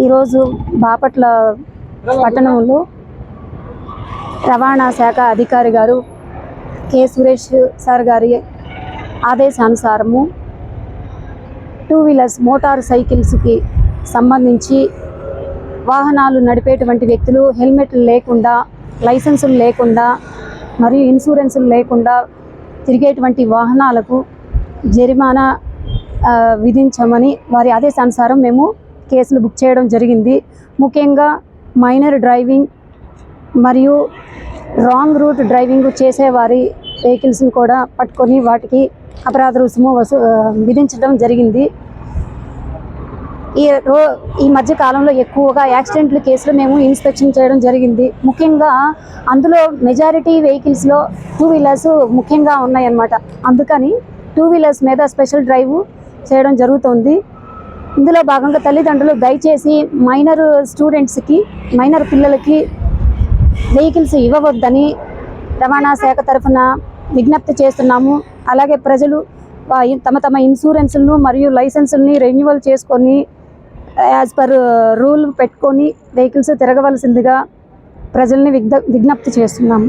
ఈరోజు బాపట్ల పట్టణంలో రవాణా శాఖ అధికారి గారు కె సురేష్ సార్ గారి ఆదేశానుసారము టూ వీలర్స్ మోటార్ సైకిల్స్కి సంబంధించి వాహనాలు నడిపేటువంటి వ్యక్తులు హెల్మెట్లు లేకుండా, లైసెన్సులు లేకుండా మరియు ఇన్సూరెన్సులు లేకుండా తిరిగేటువంటి వాహనాలకు జరిమానా విధించమని వారి ఆదేశానుసారం మేము కేసులు బుక్ చేయడం జరిగింది. ముఖ్యంగా మైనర్ డ్రైవింగ్ మరియు రాంగ్ రూట్ డ్రైవింగ్ చేసేవారి వెహికల్స్ని కూడా పట్టుకొని వాటికి అపరాధ రుసుము విధించడం జరిగింది. ఈ మధ్య కాలంలో ఎక్కువగా యాక్సిడెంట్ల కేసులు మేము ఇన్స్పెక్షన్ చేయడం జరిగింది. ముఖ్యంగా అందులో మెజారిటీ వెహికల్స్లో టూ వీలర్స్ ముఖ్యంగా ఉన్నాయన్నమాట. అందుకని టూ వీలర్స్ మీద స్పెషల్ డ్రైవ్ చేయడం జరుగుతుంది. ఇందులో భాగంగా తల్లిదండ్రులు దయచేసి మైనర్ పిల్లలకి వెహికల్స్ ఇవ్వవద్దని రవాణా శాఖ తరఫున విజ్ఞప్తి చేస్తున్నాము. అలాగే ప్రజలు తమ ఇన్సూరెన్సులను మరియు లైసెన్సుల్ని రెన్యువల్ చేసుకొని యాజ్ పర్ రూల్ పెట్టుకొని వెహికల్స్ తిరగవలసిందిగా ప్రజల్ని విజ్ఞప్తి చేస్తున్నాము.